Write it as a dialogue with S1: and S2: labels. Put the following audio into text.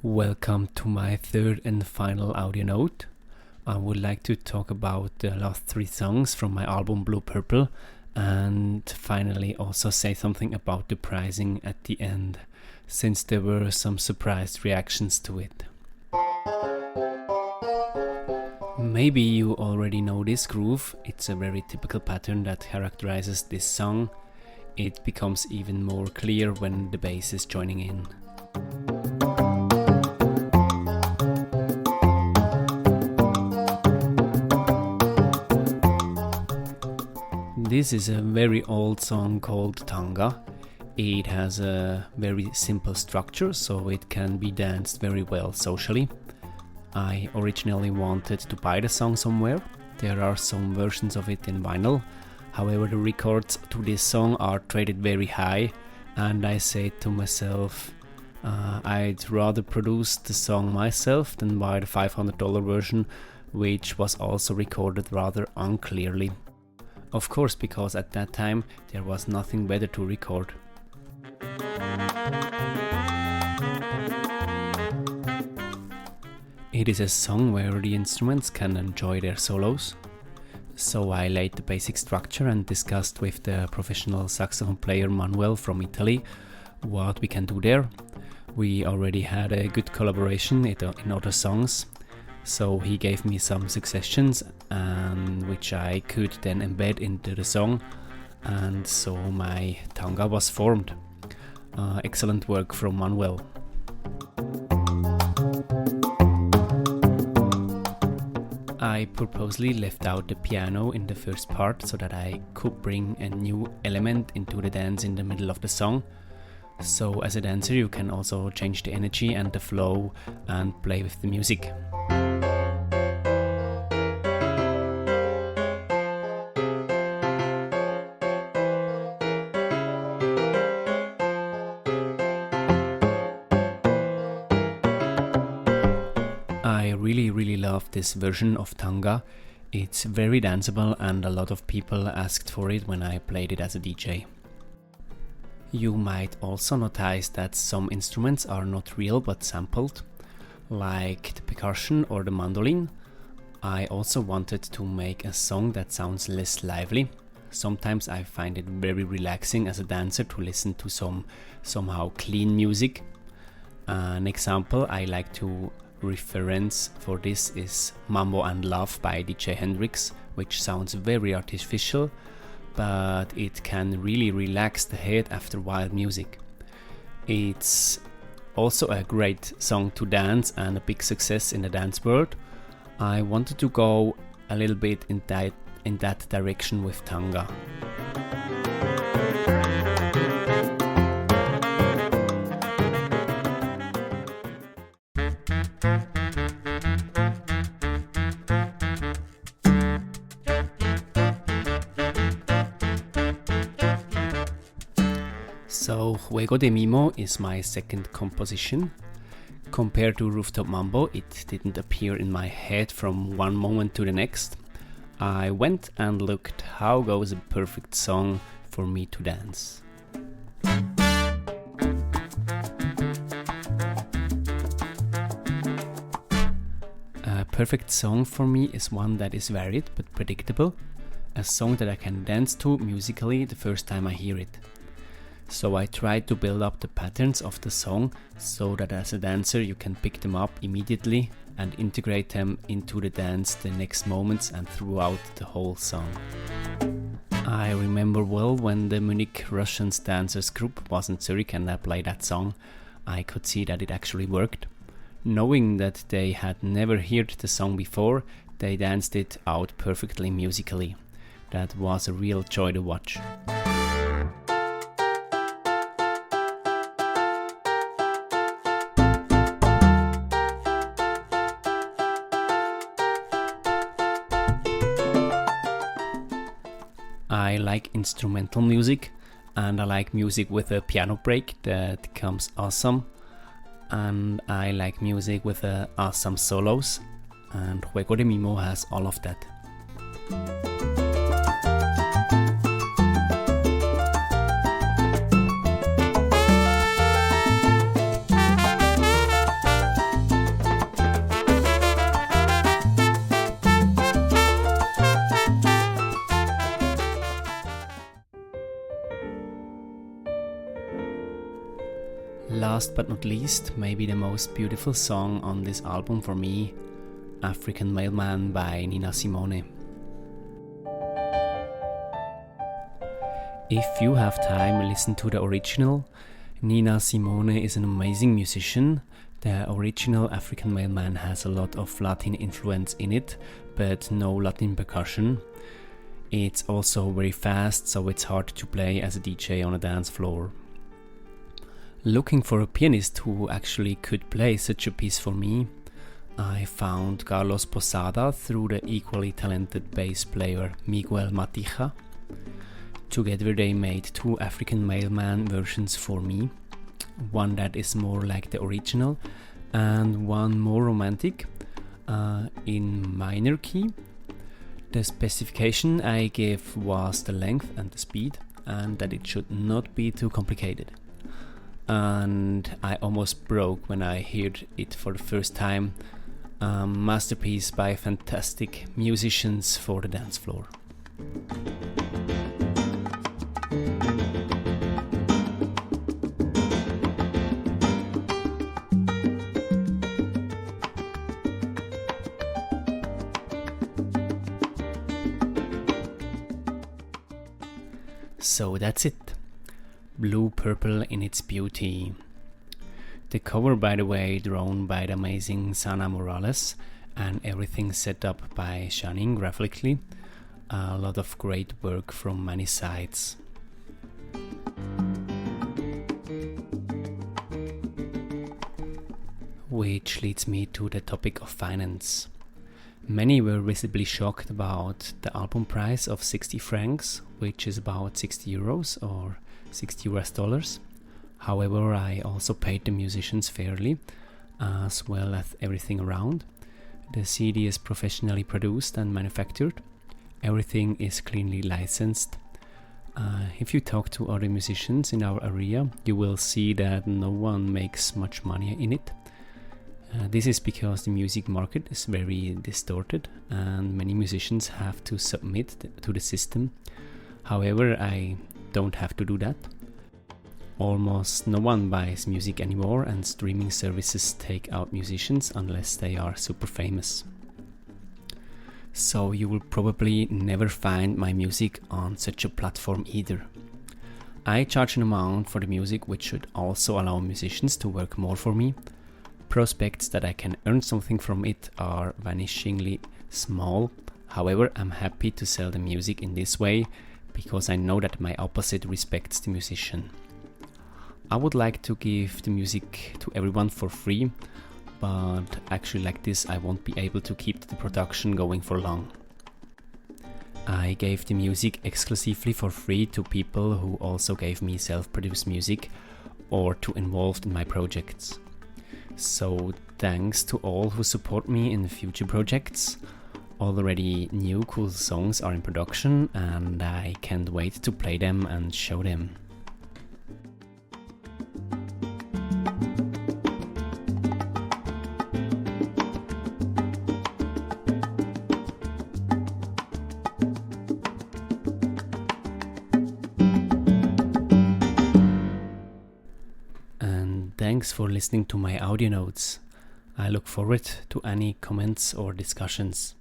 S1: Welcome to my third and final audio note. I would like to talk about the last three songs from my album Blue Purple and finally also say something about the pricing at the end, since there were some surprised reactions to it. Maybe you already know this groove. It's a very typical pattern that characterizes this song. It becomes even more clear when the bass is joining in. This is a very old song called Tanga. It has a very simple structure, so it can be danced very well socially. I originally wanted to buy the song somewhere. There are some versions of it in vinyl. However, the records to this song are traded very high, and I said to myself, I'd rather produce the song myself than buy the $500 version, which was also recorded rather unclearly. Of course, because at that time there was nothing better to record. It is a song where the instruments can enjoy their solos. So I laid the basic structure and discussed with the professional saxophone player Manuel from Italy what we can do there. We already had a good collaboration in other songs, so he gave me some suggestions and which I could then embed into the song, and so my Tanga was formed. Excellent work from Manuel. I purposely left out the piano in the first part so that I could bring a new element into the dance in the middle of the song. So as a dancer you can also change the energy and the flow and play with the music. I really love this version of Tanga. It's very danceable and a lot of people asked for it when I played it as a DJ. You might also notice that some instruments are not real but sampled, like the percussion or the mandolin. I also wanted to make a song that sounds less lively. Sometimes I find it very relaxing as a dancer to listen to somehow clean music. An example I like to reference for this is Mambo and Love by DJ Hendrix, which sounds very artificial, but it can really relax the head after wild music. It's also a great song to dance and a big success in the dance world. I wanted to go a little bit in that direction with Tanga. So Juego de Mimo is my second composition. Compared to Rooftop Mambo, it didn't appear in my head from one moment to the next. I went and looked how goes a perfect song for me to dance. A perfect song for me is one that is varied but predictable, a song that I can dance to musically the first time I hear it. So I tried to build up the patterns of the song so that as a dancer you can pick them up immediately and integrate them into the dance the next moments and throughout the whole song. I remember well when the Munich Russians dancers group was in Zurich and I played that song, I could see that it actually worked. Knowing that they had never heard the song before, they danced it out perfectly musically. That was a real joy to watch. I like instrumental music and I like music with a piano break that comes awesome, and I like music with awesome solos, and Juego de Mimo has all of that. last but not least, maybe the most beautiful song on this album for me, African Mailman by Nina Simone. If you have time, listen to the original. Nina Simone is an amazing musician. The original African Mailman has a lot of Latin influence in it, but no Latin percussion. It's also very fast, so it's hard to play as a DJ on a dance floor. Looking for a pianist who actually could play such a piece for me, I found Carlos Posada through the equally talented bass player Miguel Matija. Together they made 2 African Mailman versions for me, one that is more like the original and one more romantic, in minor key. The specification I gave was the length and the speed, and that it should not be too complicated. And I almost broke when I heard it for the first time. A masterpiece by fantastic musicians for the dance floor. So that's it. Blue Purple in its beauty. The cover, by the way, drawn by the amazing Sana Morales, and everything set up by Shanin graphically. A lot of great work from many sides. Which leads me to the topic of finance. Many were visibly shocked about the album price of 60 francs, which is about 60 euros or 60 US dollars. However, I also paid the musicians fairly, as well as everything around. The CD is professionally produced and manufactured. Everything is cleanly licensed. If you talk to other musicians in our area, you will see that no one makes much money in it. This is because the music market is very distorted and many musicians have to submit to the system. However, I don't have to do that. Almost no one buys music anymore, and streaming services take out musicians unless they are super famous. So you will probably never find my music on such a platform either. I charge an amount for the music which should also allow musicians to work more for me. Prospects that I can earn something from it are vanishingly small. However, I'm happy to sell the music in this way because I know that my opposite respects the musician. I would like to give the music to everyone for free, but actually like this I won't be able to keep the production going for long. I gave the music exclusively for free to people who also gave me self-produced music or to involved in my projects. So thanks to all who support me in future projects. Already new cool songs are in production and I can't wait to play them and show them. Thanks for listening to my audio notes. I look forward to any comments or discussions.